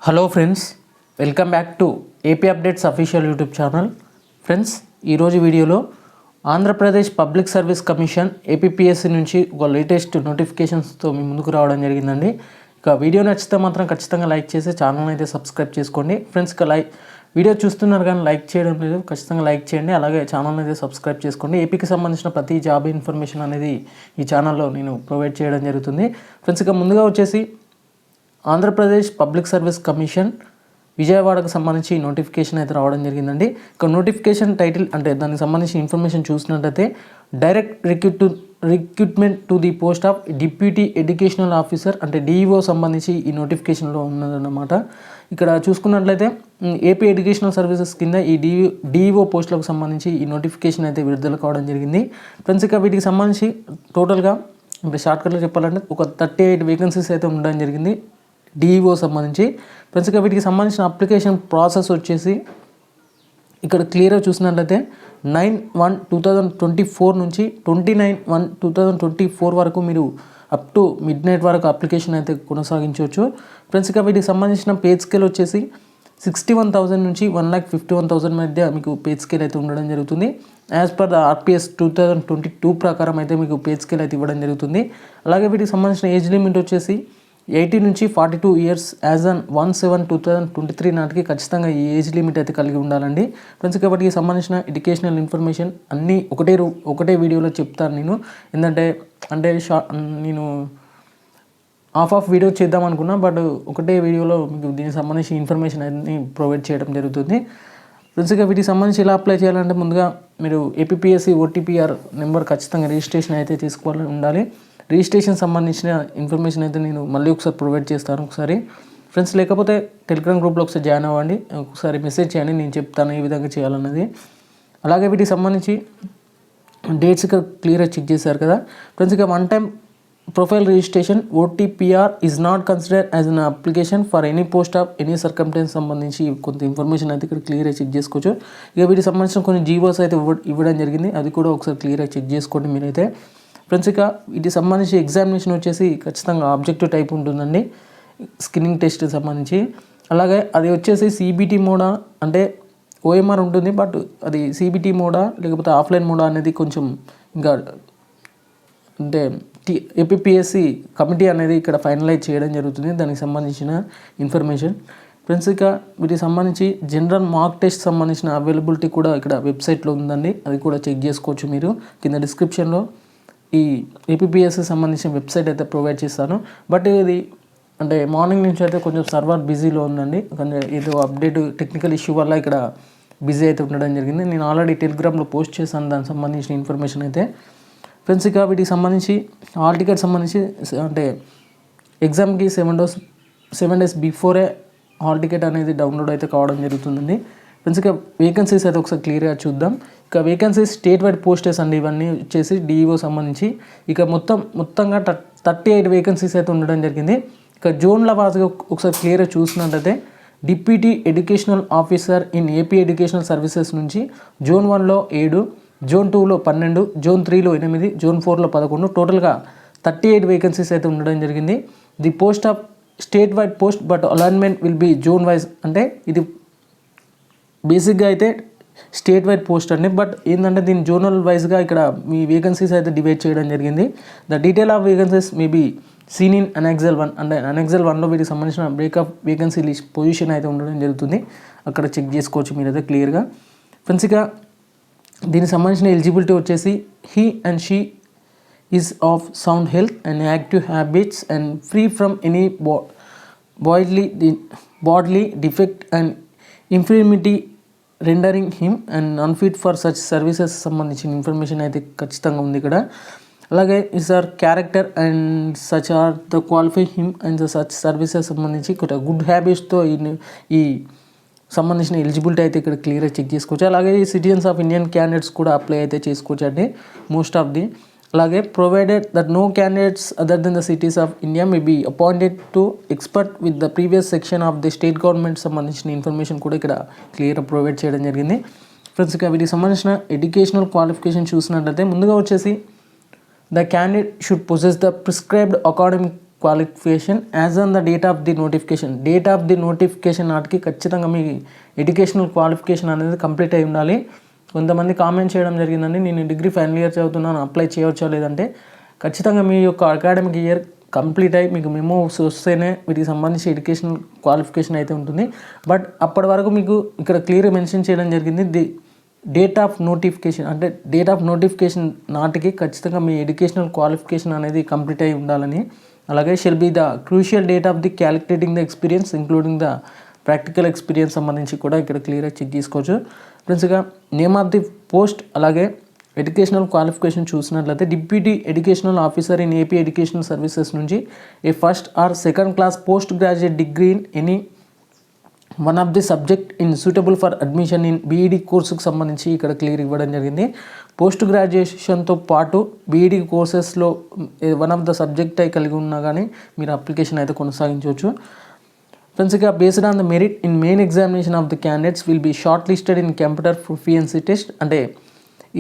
Hello friends, welcome back to AP updates official YouTube channel. Friends, ఈరోజు వీడియోలో Andhra Pradesh public service commission APPSC నుంచి ఒక latest నోటిఫికేషన్స్తో మీ ముందుకు రావడం జరిగిందండి. ఇక వీడియో నచ్చితే మాత్రం ఖచ్చితంగా లైక్ చేసి ఛానల్ అయితే సబ్స్క్రైబ్ చేసుకోండి. ఫ్రెండ్స్, ఇక వీడియో చూస్తున్నారు కానీ లైక్ చేయడం లేదు, ఖచ్చితంగా లైక్ చేయండి. అలాగే ఛానల్ అయితే సబ్స్క్రైబ్ చేసుకోండి. ఏపీకి సంబంధించిన ప్రతి జాబ్ ఇన్ఫర్మేషన్ అనేది ఈ ఛానల్లో నేను ప్రొవైడ్ చేయడం జరుగుతుంది. ఫ్రెండ్స్, ఇక ముందుగా వచ్చేసి ఆంధ్రప్రదేశ్ పబ్లిక్ సర్వీస్ కమిషన్ విజయవాడకు సంబంధించి నోటిఫికేషన్ అయితే రావడం జరిగిందండి. ఇక నోటిఫికేషన్ టైటిల్ అంటే దానికి సంబంధించిన ఇన్ఫర్మేషన్ చూసినట్లయితే direct recruitment to the post of deputy educational officer అంటే డిఈఓ సంబంధించి ఈ నోటిఫికేషన్లో ఉన్నదన్నమాట. ఇక్కడ చూసుకున్నట్లయితే ఏపీ ఎడ్యుకేషనల్ సర్వీసెస్ కింద ఈ డిఈఓ పోస్టులకు సంబంధించి ఈ నోటిఫికేషన్ అయితే విడుదల కావడం జరిగింది. ఫ్రెండ్స్, ఇక వీటికి సంబంధించి టోటల్గా అంటే షార్ట్కట్లో చెప్పాలంటే ఒక 38 వేకెన్సీస్ అయితే ఉండడం జరిగింది డిఈఓ సంబంధించి. ఫ్రెండ్స్, ఇక వీటికి సంబంధించిన అప్లికేషన్ ప్రాసెస్ వచ్చేసి ఇక్కడ క్లియర్గా చూసినట్లయితే 9/1/2024 నుంచి 29/1/2024 వరకు మీరు అప్ టు మిడ్ నైట్ వరకు అప్లికేషన్ అయితే కొనసాగించవచ్చు. ఫ్రెండ్స్, ఇక వీటికి సంబంధించిన పే స్కేల్ వచ్చేసి 61,000 నుంచి 1,51,000 మధ్య మీకు పే స్కేల్ అయితే ఉండడం జరుగుతుంది. యాజ్ పర్ ద ఆర్పిఎస్ 2022 ప్రకారం అయితే మీకు పే స్కేల్ అయితే ఇవ్వడం జరుగుతుంది. అలాగే వీటికి సంబంధించిన ఏజ్ లిమిట్ వచ్చేసి 18 నుంచి 42 ఇయర్స్ యాజ్ ఆన్ 1/7/2023 నాటికి ఖచ్చితంగా ఈ ఏజ్ లిమిట్ అయితే కలిగి ఉండాలండి. ఫ్రెండ్స్, కాబట్టి సంబంధించిన ఎడ్యుకేషనల్ ఇన్ఫర్మేషన్ అన్నీ ఒకటే వీడియోలో చెప్తాను నేను. ఏంటంటే నేను హాఫ్ వీడియో చేద్దాం అనుకున్నా, బట్ ఒకటే వీడియోలో మీకు దీనికి సంబంధించిన ఇన్ఫర్మేషన్ అన్ని ప్రొవైడ్ చేయడం జరుగుతుంది. ఫ్రెండ్స్, ఇక వీటికి సంబంధించి ఎలా అప్లై చేయాలంటే ముందుగా మీరు ఏపీపీఎస్సీ ఓటీపీఆర్ నెంబర్ ఖచ్చితంగా రిజిస్ట్రేషన్ అయితే తీసుకోవాలి ఉండాలి. రిజిస్ట్రేషన్ సంబంధించిన ఇన్ఫర్మేషన్ అయితే నేను మళ్ళీ ఒకసారి ప్రొవైడ్ చేస్తాను ఒకసారి. ఫ్రెండ్స్, లేకపోతే టెలిగ్రామ్ గ్రూప్లో ఒకసారి జాయిన్ అవ్వండి, ఒకసారి మెసేజ్ చేయండి, నేను చెప్తాను ఏ విధంగా చేయాలన్నది. అలాగే వీటికి సంబంధించి డేట్స్ ఇక్కడ క్లియర్గా చెక్ చేశారు కదా. ఫ్రెండ్స్, ఇక 1 time profile registration OTPR is not considered as an application for any post of any circumstance సంబంధించి కొంత ఇన్ఫర్మేషన్ అయితే ఇక్కడ క్లియర్గా చెక్ చేసుకోవచ్చు. ఇక వీటికి సంబంధించిన కొన్ని జీవోస్ అయితే ఇవ్వడం జరిగింది, అది కూడా ఒకసారి క్లియర్గా చెక్ చేసుకోండి మీరైతే. ఫ్రెండ్స్, ఇక వీటికి సంబంధించి ఎగ్జామినేషన్ వచ్చేసి ఖచ్చితంగా ఆబ్జెక్టివ్ టైప్ ఉంటుందండి స్క్రీనింగ్ టెస్ట్ సంబంధించి. అలాగే అది వచ్చేసి సిబిటి మోడా అంటే ఓఎంఆర్ ఉంటుంది, బట్ అది సిబిటి మోడా లేకపోతే ఆఫ్లైన్ మోడా అనేది కొంచెం ఇంకా అంటే ఏపీపీఎస్సీ కమిటీ అనేది ఇక్కడ ఫైనలైజ్ చేయడం జరుగుతుంది దానికి సంబంధించిన ఇన్ఫర్మేషన్. ఫ్రెండ్స్, ఇక వీటికి సంబంధించి జనరల్ మార్క్ టెస్ట్ సంబంధించిన అవైలబిలిటీ కూడా ఇక్కడ వెబ్సైట్లో ఉందండి, అది కూడా చెక్ చేసుకోవచ్చు మీరు. కింద డిస్క్రిప్షన్లో ఈ ఏపీపీఎస్సీ సంబంధించిన వెబ్సైట్ అయితే ప్రొవైడ్ చేస్తాను. బట్ ఇది అంటే మార్నింగ్ నుంచి అయితే కొంచెం సర్వర్ బిజీలో ఉందండి, కొంచెం ఏదో అప్డేట్ టెక్నికల్ ఇష్యూ వల్ల ఇక్కడ బిజీ అయితే ఉండడం జరిగింది. నేను ఆల్రెడీ టెలిగ్రామ్లో పోస్ట్ చేశాను దానికి సంబంధించిన ఇన్ఫర్మేషన్ అయితే. ఫ్రెండ్స్, ఇక వీటికి సంబంధించి హాల్ టికెట్ సంబంధించి అంటే ఎగ్జామ్కి 7 డేస్ బిఫోరే హాల్ టికెట్ అనేది డౌన్లోడ్ అయితే కావడం జరుగుతుందండి. ఫ్రెండ్స్, ఇక వేకెన్సీస్ అయితే ఒకసారి క్లియర్గా చూద్దాం. ఇక వేకెన్సీస్ స్టేట్ వైడ్ పోస్టెస్ అండి, ఇవన్నీ వచ్చేసి డిఈఓ సంబంధించి. ఇక మొత్తంగా 38 వేకెన్సీస్ అయితే ఉండడం జరిగింది. ఇక జోన్ల వాజ్గా ఒకసారి క్లియర్గా చూసినట్లయితే deputy educational officer in AP educational services నుంచి జోన్ 1లో 7, జోన్ 2లో 12, జోన్ 3లో 8, జోన్ 4లో 11, టోటల్గా 38 వేకెన్సీస్ అయితే ఉండడం జరిగింది. The post of state wide post but allotment will be zone wise అంటే ఇది బేసిక్గా అయితే స్టేట్ వైడ్ పోస్ట్ అండి, బట్ ఏంటంటే దీని జోనల్ వైజ్గా ఇక్కడ మీ వేకెన్సీస్ అయితే డివైడ్ చేయడం జరిగింది. The detail of vacancies may be seen in annexure 1 అంటే అనెక్సల్ 1లో వీటికి సంబంధించిన బ్రేకప్ వేకెన్సీ లిస్ట్ పొజిషన్ అయితే ఉండడం జరుగుతుంది, అక్కడ చెక్ చేసుకోవచ్చు మీరైతే క్లియర్గా. ఫ్రెండ్స్, ఇక దీనికి సంబంధించిన ఎలిజిబిలిటీ వచ్చేసి he and she is of sound health and active habits and free from any bodily defect and infirmity rendering him and unfit for such services సంబంధించిన ఇన్ఫర్మేషన్ అయితే ఖచ్చితంగా ఉంది ఇక్కడ. అలాగే is or character and such are the qualify him and such services సంబంధించి good హ్యాబిట్స్తో ఈ సంబంధించిన ఎలిజిబిలిటీ అయితే ఇక్కడ క్లియర్గా చెక్ చేసుకోవచ్చు. అలాగే ఈ సిటిజన్స్ ఆఫ్ ఇండియన్ క్యాండిడేట్స్ కూడా అప్లై అయితే చేసుకోవచ్చు అండి మోస్ట్ ఆఫ్ ది. అలాగే provided that no candidates other than the cities of India may be appointed to expert with the previous section of the state government information ఇన్ఫర్మేషన్ కూడా ఇక్కడ క్లియర్గా provide చేయడం జరిగింది. ఫ్రెండ్స్, ఇక వీటికి సంబంధించిన ఎడ్యుకేషనల్ క్వాలిఫికేషన్ చూసినట్లయితే ముందుగా వచ్చేసి the candidate should possess the prescribed academic qualification as on the date of the notification నాటికి ఖచ్చితంగా మీ ఎడ్యుకేషనల్ క్వాలిఫికేషన్ అనేది కంప్లీట్ అయి ఉండాలి. కొంతమంది కామెంట్ చేయడం జరిగిందండి, నేను డిగ్రీ ఫైనల్ ఇయర్ చదువుతున్నాను, అప్లై చేయవచ్చా లేదంటే ఖచ్చితంగా మీ యొక్క అకాడమిక్ ఇయర్ కంప్లీట్ అయ్యి మీకు మెమో వస్తేనే వీటికి సంబంధించి ఎడ్యుకేషనల్ క్వాలిఫికేషన్ అయితే ఉంటుంది. బట్ అప్పటి వరకు మీకు ఇక్కడ క్లియర్గా మెన్షన్ చేయడం జరిగింది, డేట్ ఆఫ్ నోటిఫికేషన్ నాటికి ఖచ్చితంగా మీ ఎడ్యుకేషనల్ క్వాలిఫికేషన్ అనేది కంప్లీట్ అయి ఉండాలని. అలాగే shall be the crucial date of the calculating the experience including the practical experience సంబంధించి కూడా ఇక్కడ క్లియర్గా చెక్ చేసుకోవచ్చు. ఫ్రెండ్స్గా నేమ్ ఆఫ్ ది పోస్ట్ అలాగే ఎడ్యుకేషనల్ క్వాలిఫికేషన్ చూసినట్లయితే deputy educational officer in AP educational services నుంచి a first or second class post graduate degree in any one of the subject in suitable for admission in BEd కోర్సుకు సంబంధించి ఇక్కడ clear ఇవ్వడం జరిగింది. Post గ్రాడ్యుయేషన్తో పాటు BEd కోర్సెస్లో వన్ ఆఫ్ ద సబ్జెక్ట్ అయి కలిగి ఉన్నా కానీ మీరు అప్లికేషన్ అయితే కొనసాగించవచ్చు. ఫ్రెండ్స్గా based on the merit in main examination of the candidates will be short listed in computer proficiency test. అంటే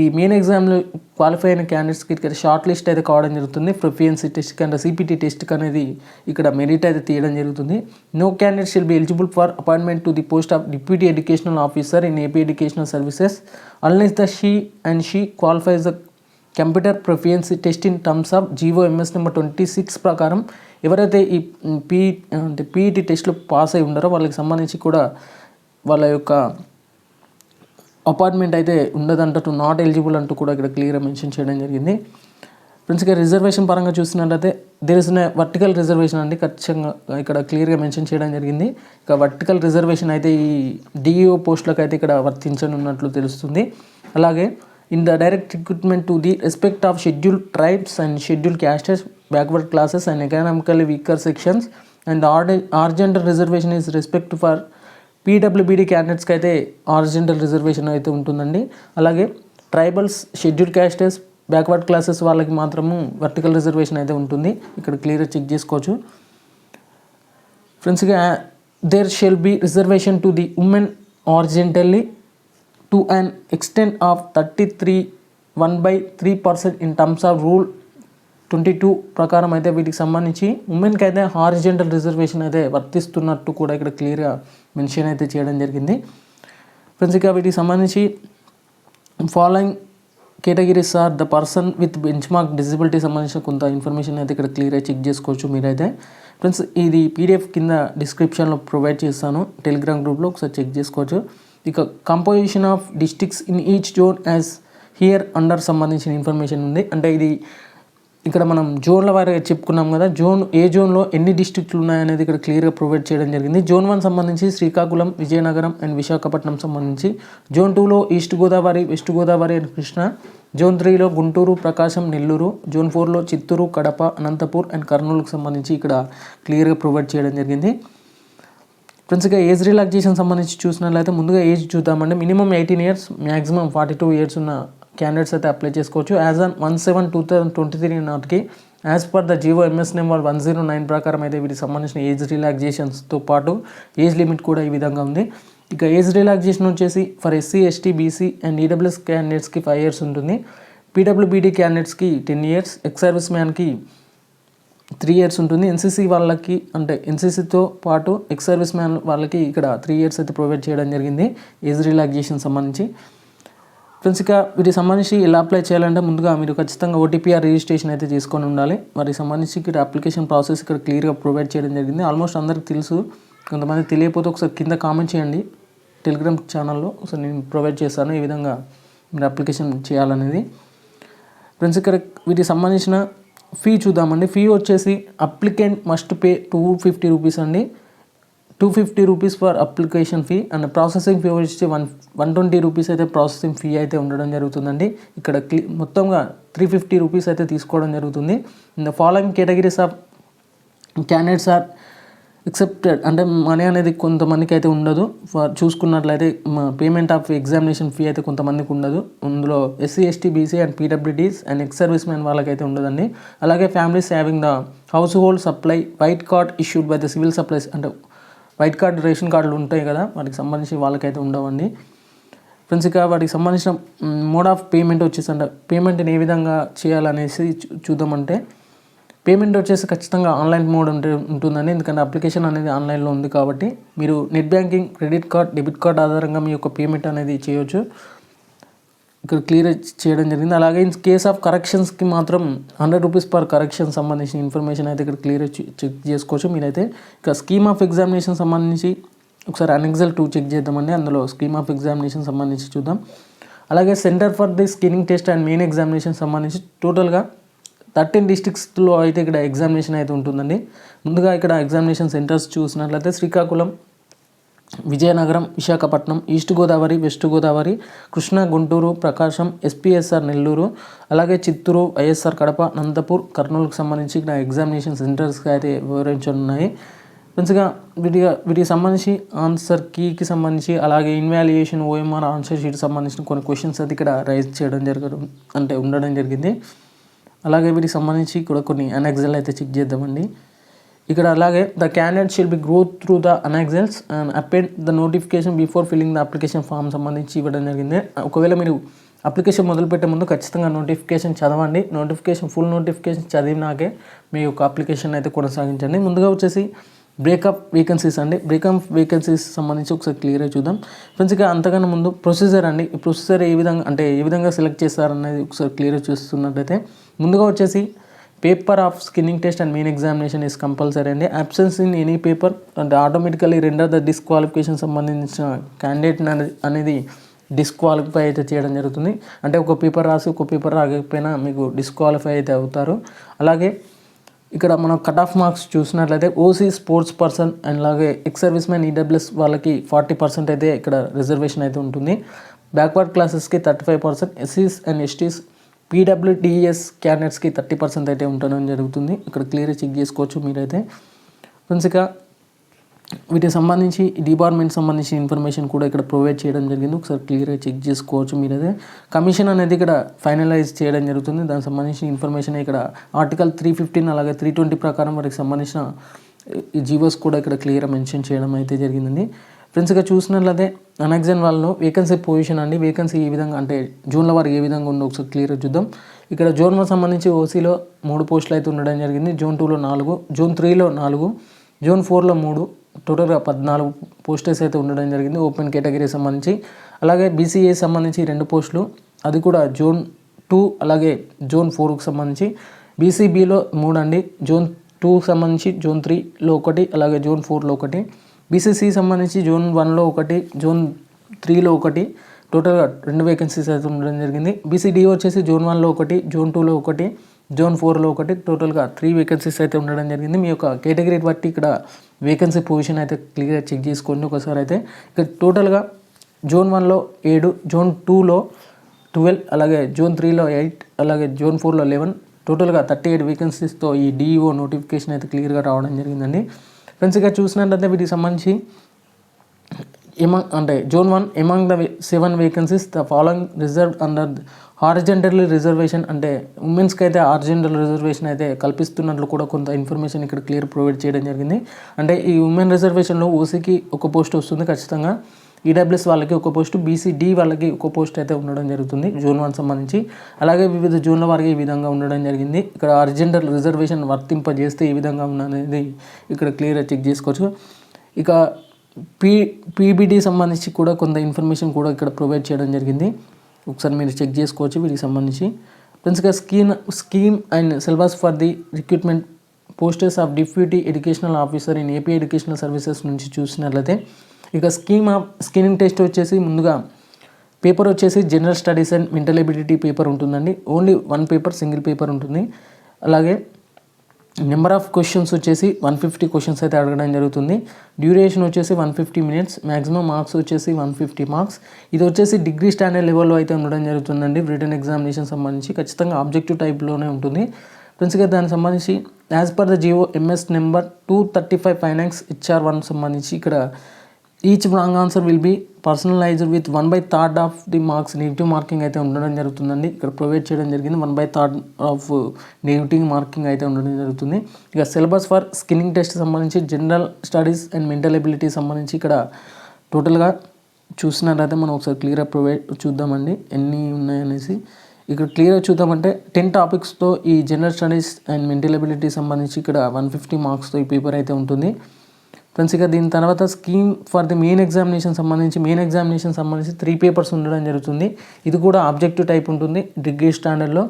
ఈ మెయిన్ ఎగ్జామ్లో క్వాలిఫై అయిన క్యాండిడేట్స్కి ఇక్కడ షార్ట్ లిస్ట్ అయితే కావడం జరుగుతుంది. ప్రొఫిషియన్సీ టెస్ట్కి అండ్ సిపిటి టెస్ట్కి అనేది ఇక్కడ మెరిట్ అయితే తీయడం జరుగుతుంది. No candidate shall be eligible for appointment to the post of deputy educational officer in AP educational services unless the she qualifies the computer proficiency test in terms of GOMS number 26 ప్రకారం ఎవరైతే ఈ PET టెస్ట్లో pass అయి ఉన్నారో వాళ్ళకి సంబంధించి కూడా వాళ్ళ యొక్క అపార్ట్మెంట్ అయితే ఉండదంటూ నాట్ ఎలిజిబుల్ అంటూ కూడా ఇక్కడ క్లియర్గా మెన్షన్ చేయడం జరిగింది. ఫ్రెండ్స్గా రిజర్వేషన్ పరంగా చూసినట్లయితే దేర్ ఇస్ వర్టికల్ రిజర్వేషన్ అండి, ఖచ్చితంగా ఇక్కడ క్లియర్గా మెన్షన్ చేయడం జరిగింది. ఇక వర్టికల్ రిజర్వేషన్ అయితే ఈ డిఈఓ పోస్టులకు అయితే ఇక్కడ వర్తించనున్నట్లు తెలుస్తుంది. అలాగే in the direct recruitment to the respect of scheduled tribes and scheduled castes backward classes and economically weaker sections and horizontal reservation is respect for PWBD క్యాండిడేట్స్కి అయితే ఆర్జెంటల్ రిజర్వేషన్ అయితే ఉంటుందండి. అలాగే tribals, scheduled castes, backward classes వాళ్ళకి మాత్రము vertical reservation అయితే ఉంటుంది. ఇక్కడ క్లియర్గా చెక్ చేసుకోవచ్చు. ఫ్రెండ్స్గా there shall be reservation to the women horizontally to an extent of 33.1/3% in terms of rule 22 ప్రకారం అయితే వీటికి సంబంధించి ఉమెన్కి అయితే హారిజెంటల్ రిజర్వేషన్ అయితే వర్తిస్తున్నట్టు కూడా ఇక్కడ క్లియర్గా మెన్షన్ అయితే చేయడం జరిగింది. ఫ్రెండ్స్ ఇక వీటికి సంబంధించి following categories are the person with benchmark disability సంబంధించిన కొంత ఇన్ఫర్మేషన్ అయితే ఇక్కడ క్లియర్గా చెక్ చేసుకోవచ్చు మీరైతే. ఫ్రెండ్స్ ఇది పీడిఎఫ్ కింద డిస్క్రిప్షన్లో ప్రొవైడ్ చేస్తాను, టెలిగ్రామ్ గ్రూప్లో ఒకసారి చెక్ చేసుకోవచ్చు. ఇక composition of districts in each zone as here under సంబంధించిన ఇన్ఫర్మేషన్ ఉంది. అంటే ఇది ఇక్కడ మనం జోన్ల వారీగా చెప్పుకున్నాం కదా, ఏ జోన్లో ఎన్ని డిస్ట్రిక్ట్లు ఉన్నాయనేది ఇక్కడ క్లియర్గా ప్రొవైడ్ చేయడం జరిగింది. జోన్ 1 సంబంధించి శ్రీకాకుళం, విజయనగరం అండ్ విశాఖపట్నం సంబంధించి, జోన్ 2లో east Godavari, west Godavari and Krishna, zone 3లో గుంటూరు, ప్రకాశం, నెల్లూరు, జోన్ 4లో చిత్తూరు, కడప, అనంతపూర్ అండ్ కర్నూలుకు సంబంధించి ఇక్కడ క్లియర్గా ప్రొవైడ్ చేయడం జరిగింది. ఫ్రెండ్స్గా ఏజ్ రిలాక్సేషన్ సంబంధించి చూసినట్లయితే ముందుగా ఏజ్ చూద్దామండి. మినిమం 18 years, మ్యాక్సిమం 42 years ఉన్న క్యాండిడేట్స్ అయితే అప్లై చేసుకోవచ్చు. యాజ్ ఆన్ 1/7/2023 నాటికి as per the GOMS number 109 ప్రకారం అయితే వీటికి సంబంధించిన ఏజ్ రిలాక్సేషన్స్తో పాటు ఏజ్ లిమిట్ కూడా ఈ విధంగా ఉంది. ఇక ఏజ్ రిలాక్సేషన్ వచ్చేసి for SC, ST, BC and EWS క్యాండిడేట్స్కి 5 years ఉంటుంది. PWBD క్యాండిడేట్స్కి 10 years, ఎక్స్ సర్వీస్ మ్యాన్కి 3 years ఉంటుంది. NCC వాళ్ళకి అంటే NCCతో పాటు ఎక్స్ సర్వీస్ మ్యాన్ వాళ్ళకి ఇక్కడ 3 years అయితే ప్రొవైడ్ చేయడం జరిగింది ఏజ్ రిలాక్సేషన్ సంబంధించి. ఫ్రెండ్స్ ఇక వీటికి సంబంధించి ఎలా అప్లై చేయాలంటే ముందుగా మీరు ఖచ్చితంగా OTPR రిజిస్ట్రేషన్ అయితే చేసుకొని ఉండాలి. వాటికి సంబంధించి ఇక్కడ అప్లికేషన్ ప్రాసెస్ ఇక్కడ క్లియర్గా ప్రొవైడ్ చేయడం జరిగింది. ఆల్మోస్ట్ అందరికి తెలుసు, కొంతమంది తెలియకపోతే ఒకసారి కింద కామెంట్ చేయండి, టెలిగ్రామ్ ఛానల్లో ఒకసారి నేను ప్రొవైడ్ చేస్తాను ఏ విధంగా మీరు అప్లికేషన్ చేయాలనేది. ఫ్రెండ్స్ ఇక్కడ వీటికి సంబంధించిన ఫీ చూద్దామండి. ఫీ వచ్చేసి అప్లికెంట్ మస్ట్ పే 250 rupees అండి. 250 rupees for application fee and processing fee వచ్చి 120 rupees అయితే ప్రాసెసింగ్ ఫీ అయితే ఉండడం జరుగుతుందండి. ఇక్కడ మొత్తంగా 350 rupees అయితే తీసుకోవడం జరుగుతుంది. In the following categories of candidates are excepted, అంటే మనీ అనేది కొంతమందికి అయితే ఉండదు. చూసుకున్నట్లయితే పేమెంట్ ఆఫ్ ఎగ్జామినేషన్ ఫీ అయితే కొంతమందికి ఉండదు. అందులో SC, ST, BC and PWDs and ex service man వాళ్ళకైతే ఉండదండి. అలాగే families having the house hold supply white card issued by the civil supplies, అంటే వైట్ కార్డ్ రేషన్ కార్డులు ఉంటాయి కదా, వాటికి సంబంధించి వాళ్ళకైతే ఉండవండి. ఫ్రెండ్స్ ఇక వాటికి సంబంధించిన మోడ్ ఆఫ్ పేమెంట్ వచ్చేసి అంటే పేమెంట్ని ఏ విధంగా చేయాలనేసి చూద్దామంటే పేమెంట్ వచ్చేసి ఖచ్చితంగా ఆన్లైన్ మోడ్ ఉంటుందండి, ఎందుకంటే అప్లికేషన్ అనేది ఆన్లైన్లో ఉంది కాబట్టి మీరు net banking, credit card, debit card ఆధారంగా మీ యొక్క పేమెంట్ అనేది చేయొచ్చు. ఇక్కడ క్లియర్ చేయడం జరిగింది. అలాగే ఇన్ కేస్ ఆఫ్ కరెక్షన్స్కి మాత్రం 100 రూపీస్ పర్ కరెక్షన్ సంబంధించిన ఇన్ఫర్మేషన్ అయితే ఇక్కడ క్లియర్ చెక్ చేసుకోవచ్చు మీరైతే. ఇక స్కీమ్ ఆఫ్ ఎగ్జామినేషన్ సంబంధించి ఒకసారి అనెక్సల్ 2 చెక్ చేద్దామండి. అందులో స్కీమ్ ఆఫ్ ఎగ్జామినేషన్ సంబంధించి చూద్దాం. అలాగే centre for the screening test and main examination సంబంధించి టోటల్గా 13 డిస్ట్రిక్ట్స్లో అయితే ఇక్కడ ఎగ్జామినేషన్ అయితే ఉంటుందండి. ముందుగా ఇక్కడ ఎగ్జామినేషన్ సెంటర్స్ చూసినట్లయితే శ్రీకాకుళం, విజయనగరం, విశాఖపట్నం, ఈస్ట్ గోదావరి, వెస్ట్ గోదావరి, కృష్ణా, గుంటూరు, ప్రకాశం, ఎస్పీఎస్ఆర్ నెల్లూరు, అలాగే చిత్తూరు, వైఎస్ఆర్ కడప, అనంతపూర్, కర్నూలుకు సంబంధించి ఇక్కడ ఎగ్జామినేషన్ సెంటర్స్కి అయితే వివరించనున్నాయి. మంచిగా వీటికి సంబంధించి ఆన్సర్ కీకి సంబంధించి, అలాగే ఇన్వాల్యుయేషన్, ఓఎంఆర్ ఆన్సర్ షీట్ సంబంధించిన కొన్ని క్వశ్చన్స్ అయితే ఇక్కడ రైజ్ చేయడం ఉండడం జరిగింది. అలాగే వీటికి సంబంధించి కూడా కొన్ని అనెక్సల్ అయితే చెక్ చేద్దామండి. ఇక్కడ అలాగే the candidate shall be go through the annexures and append the notification before filling the application form సంబంధించి ఇవ్వడం జరిగింది. ఒకవేళ మీరు అప్లికేషన్ మొదలుపెట్టే ముందు ఖచ్చితంగా నోటిఫికేషన్ చదవండి. ఫుల్ నోటిఫికేషన్ చదివినాకే మీ యొక్క అప్లికేషన్ అయితే కొనసాగించండి. ముందుగా వచ్చేసి బ్రేకప్ వేకెన్సీస్ అండి. బ్రేకప్ వేకెన్సీస్ సంబంధించి ఒకసారి క్లియర్గా చూద్దాం ఫ్రెండ్స్. ఇక అంతకన్నా ముందు ప్రొసీజర్ అండి. ఈ ప్రొసీజర్ ఏ విధంగా సెలెక్ట్ చేస్తారనేది ఒకసారి క్లియర్గా చూస్తున్నట్టయితే, ముందుగా వచ్చేసి paper of screening test and main examination is compulsory అండి. అబ్సెన్స్ ఇన్ ఎనీ పేపర్ అంటే ఆటోమేటికలీ రెండర్ ద డిస్క్వాలిఫికేషన్ సంబంధించిన క్యాండిడేట్ అనేది డిస్క్వాలిఫై అయితే చేయడం జరుగుతుంది. అంటే ఒక పేపర్ రాసి ఒక పేపర్ రాకపోయినా మీకు డిస్క్వాలిఫై అయితే అవుతారు. అలాగే ఇక్కడ మనం కట్ ఆఫ్ మార్క్స్ చూసినట్లయితే ఓసీ, స్పోర్ట్స్ పర్సన్ అండ్ అలాగే ఎక్స్ సర్వీస్ మ్యాన్, ఈడబ్ల్యూఎస్ వాళ్ళకి 40% అయితే ఇక్కడ రిజర్వేషన్ అయితే ఉంటుంది. బ్యాక్వర్డ్ క్లాసెస్కి 35%, ఎస్సీస్ అండ్ ఎస్టీస్, పీడబ్ల్యూడిఎస్ క్యాండిడేట్స్కి 30% అయితే ఉండడం జరుగుతుంది. ఇక్కడ క్లియర్గా చెక్ చేసుకోవచ్చు మీరైతే ఫ్రెండ్స్. ఇక వీటికి సంబంధించి డిపార్ట్మెంట్ సంబంధించిన ఇన్ఫర్మేషన్ కూడా ఇక్కడ ప్రొవైడ్ చేయడం జరిగింది. ఒకసారి క్లియర్గా చెక్ చేసుకోవచ్చు మీరైతే. కమిషన్ అనేది ఇక్కడ ఫైనలైజ్ చేయడం జరుగుతుంది. దానికి సంబంధించిన ఇన్ఫర్మేషన్ ఇక్కడ ఆర్టికల్ 315 అలాగే 320 ప్రకారం వారికి సంబంధించిన జీవోస్ కూడా ఇక్కడ క్లియర్గా మెన్షన్ చేయడం అయితే జరిగిందండి. ఫ్రెండ్స్ ఇక చూసినట్లయితే అనెక్సన్ వాళ్ళలో వేకెన్సీ పొజిషన్ అండి. వేకెన్సీ ఏ విధంగా అంటే జూన్ల వారికి ఏ విధంగా ఉందో ఒకసారి క్లియర్గా చూద్దాం. ఇక్కడ జోన్ 1 సంబంధించి ఓసీలో 3 పోస్టులు అయితే ఉండడం జరిగింది. జోన్ 2లో 4, జోన్ 3లో 4, జోన్ 4లో 3, టోటల్గా 14 పోస్టర్స్ అయితే ఉండడం జరిగింది ఓపెన్ కేటగిరీ సంబంధించి. అలాగే బీసీఏ సంబంధించి 2 పోస్టులు, అది కూడా జోన్ 2 అలాగే జోన్ 4కు సంబంధించి. బీసీబీలో 3 అండి. జోన్ 2కి సంబంధించి జోన్ 3లో 1, అలాగే జోన్ 4లో 1. బీసీసీ సంబంధించి జోన్ 1లో 1, జోన్ 3లో 1, టోటల్గా 2 వేకెన్సీస్ అయితే ఉండడం జరిగింది. బీసీడీ వచ్చేసి జోన్ 1లో 1, జోన్ 2లో 1, జోన్ 4లో 1, టోటల్గా 3 వేకెన్సీస్ అయితే ఉండడం జరిగింది. మీ యొక్క కేటగిరీ బట్టి ఇక్కడ వేకెన్సీ పొజిషన్ అయితే క్లియర్గా చెక్ చేసుకోండి ఒకసారి అయితే. ఇక్కడ టోటల్గా జోన్ 1లో 7, జోన్ 2లో 12, అలాగే జోన్ 3లో 8, అలాగే జోన్ 4లో 11, టోటల్గా 38 వేకెన్సీస్తో ఈ డిఈఓ నోటిఫికేషన్ అయితే క్లియర్గా రావడం జరిగిందండి. ఫ్రెండ్స్ ఇక చూసినట్లయితే వీటికి సంబంధించి zone 1 among the 7 vacancies the following reserved under horizontal reservation, అంటే ఉమెన్స్కి అయితే హారిజెంటల్ రిజర్వేషన్ అయితే కల్పిస్తున్నట్లు కూడా కొంత ఇన్ఫర్మేషన్ ఇక్కడ క్లియర్ ప్రొవైడ్ చేయడం జరిగింది. అంటే ఈ ఉమెన్ రిజర్వేషన్లో ఓసీకి 1 పోస్ట్ వస్తుంది ఖచ్చితంగా, ఈడబ్ల్యూఎస్ వాళ్ళకి 1 పోస్టు, బీసీడీ వాళ్ళకి 1 పోస్ట్ అయితే ఉండడం జరుగుతుంది జోన్ 1 సంబంధించి. అలాగే వివిధ జోన్ల వారికి ఈ విధంగా ఉండడం జరిగింది. ఇక్కడ హారిజెంటల్ రిజర్వేషన్ వర్తింపజేస్తే ఈ విధంగా ఉన్నది ఇక్కడ క్లియర్గా చెక్ చేసుకోవచ్చు. ఇక పీబీడీ సంబంధించి కూడా కొంత ఇన్ఫర్మేషన్ కూడా ఇక్కడ ప్రొవైడ్ చేయడం జరిగింది. ఒకసారి మీరు చెక్ చేసుకోవచ్చు వీటికి సంబంధించి. ఫ్రెండ్స్గా scheme and syllabus for the recruitment posters of deputy educational officer in AP educational services నుంచి చూసినట్లయితే, ఇక స్క్రీనింగ్ టెస్ట్ వచ్చేసి ముందుగా పేపర్ వచ్చేసి general studies and mental ability paper ఉంటుందండి. ఓన్లీ 1 పేపర్, సింగిల్ పేపర్ ఉంటుంది. అలాగే నెంబర్ ఆఫ్ క్వశ్చన్స్ వచ్చేసి 150 క్వశ్చన్స్ అయితే అడగడం జరుగుతుంది. డ్యూరేషన్ వచ్చేసి 150 మినిట్స్, మ్యాక్సిమం మార్క్స్ వచ్చేసి 150 మార్క్స్. ఇది వచ్చేసి డిగ్రీ స్టాండర్డ్ లెవెల్లో అయితే ఉండడం జరుగుతుందండి. రిటర్న్ ఎగ్జామినేషన్ సంబంధించి ఖచ్చితంగా ఆబ్జెక్టివ్ టైప్లోనే ఉంటుంది. ఫ్రెండ్స్గా దానికి సంబంధించి as per the GO MS number 235 finance HR1 సంబంధించి ఇక్కడ each wrong answer will be personalised with 1/3 of the marks negative marking అయితే ఉండడం జరుగుతుందండి. ఇక్కడ ప్రొవైడ్ చేయడం జరిగింది. 1/3 ఆఫ్ నెగిటివ్ మార్కింగ్ అయితే ఉండడం జరుగుతుంది. ఇక సిలబస్ ఫర్ స్క్రీనింగ్ టెస్ట్ సంబంధించి general studies and mental ability సంబంధించి ఇక్కడ టోటల్గా చూసినట్లయితే మనం ఒకసారి క్లియర్గా చూద్దామండి ఎన్ని ఉన్నాయనేసి. ఇక్కడ క్లియర్గా చూద్దామంటే 10 టాపిక్స్తో ఈ general studies and mental ability సంబంధించి ఇక్కడ 150 మార్క్స్తో ఈ పేపర్ అయితే ఉంటుంది ఫ్రెండ్స్. ఇక దీని తర్వాత scheme for the main examination సంబంధించి 3 పేపర్స్ ఉండడం జరుగుతుంది. ఇది కూడా ఆబ్జెక్టివ్ టైప్ ఉంటుంది డిగ్రీ స్టాండర్డ్లో.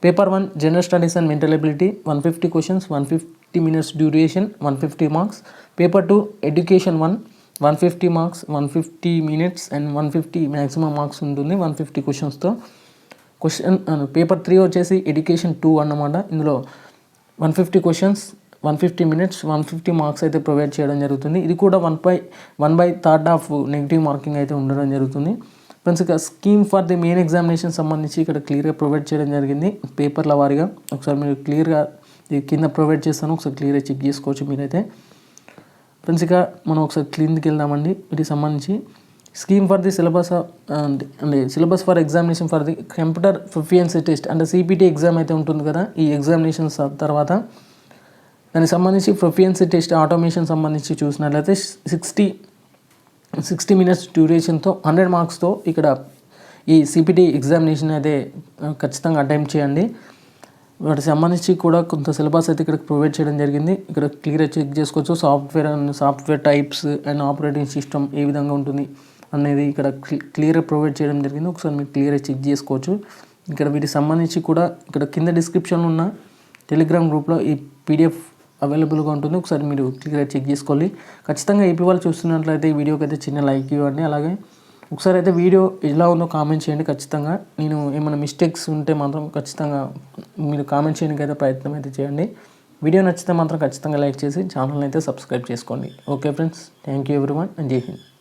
Paper 1 general studies and mental ability 150 questions, 150 minutes duration, 150 marks. Paper 2 education 1 150 marks, 150 minutes and 150 maximum marks ఉంటుంది 150 క్వశ్చన్స్తో. పేపర్ 3 వచ్చేసి ఎడ్యుకేషన్ 2 అన్నమాట. ఇందులో 150 క్వశ్చన్స్, 150 మినిట్స్, 150 మార్క్స్ అయితే ప్రొవైడ్ చేయడం జరుగుతుంది. ఇది కూడా 1/3 ఆఫ్ నెగిటివ్ మార్కింగ్ అయితే ఉండడం జరుగుతుంది ఫ్రెండ్స్. ఇక scheme for the main examination సంబంధించి ఇక్కడ క్లియర్గా ప్రొవైడ్ చేయడం జరిగింది పేపర్ల వారీగా. ఒకసారి మీరు క్లియర్గా కింద ప్రొవైడ్ చేస్తాను, ఒకసారి క్లియర్గా చెక్ చేసుకోవచ్చు మీరైతే ఫ్రెండ్స్. ఇక మనం ఒకసారి క్లిందికి వెళ్దామండి. వీటికి సంబంధించి scheme for the syllabus for examination for the computer proficiency test అంటే CPT ఎగ్జామ్ అయితే ఉంటుంది కదా. ఈ ఎగ్జామినేషన్స్ తర్వాత దానికి సంబంధించి ప్రొఫిషియన్సీ టెస్ట్ ఆటోమేషన్ సంబంధించి చూసినట్లయితే 60 మినిట్స్ డ్యూరేషన్తో 100 మార్క్స్తో ఇక్కడ ఈ CPT ఎగ్జామినేషన్ అయితే ఖచ్చితంగా అటెంప్ట్ చేయండి. వాటికి సంబంధించి కూడా కొంత సిలబస్ అయితే ఇక్కడ ప్రొవైడ్ చేయడం జరిగింది. ఇక్కడ క్లియర్గా చెక్ చేసుకోవచ్చు. Software types and operating system ఏ విధంగా ఉంటుంది అనేది ఇక్కడ క్లియర్గా ప్రొవైడ్ చేయడం జరిగింది. ఒకసారి మీరు క్లియర్గా చెక్ చేసుకోవచ్చు. ఇక్కడ వీటికి సంబంధించి కూడా ఇక్కడ కింద డిస్క్రిప్షన్లో ఉన్న టెలిగ్రామ్ గ్రూప్లో ఈ PDF అవైలబుల్గా ఉంటుంది. ఒకసారి మీరు క్లియర్గా చెక్ చేసుకోవాలి. ఖచ్చితంగా AP వాళ్ళు చూస్తున్నట్లయితే ఈ వీడియోకి అయితే చిన్న లైక్ ఇవ్వండి. అలాగే ఒకసారి అయితే వీడియో ఎలా ఉందో కామెంట్ చేయండి. ఖచ్చితంగా నేను ఏమైనా మిస్టేక్స్ ఉంటే మాత్రం ఖచ్చితంగా మీరు కామెంట్ చేయడానికి అయితే ప్రయత్నం అయితే చేయండి. వీడియో నచ్చితే మాత్రం ఖచ్చితంగా లైక్ చేసి ఛానల్ని అయితే సబ్స్క్రైబ్ చేసుకోండి. Okay friends, thank you everyone and జై హింద్.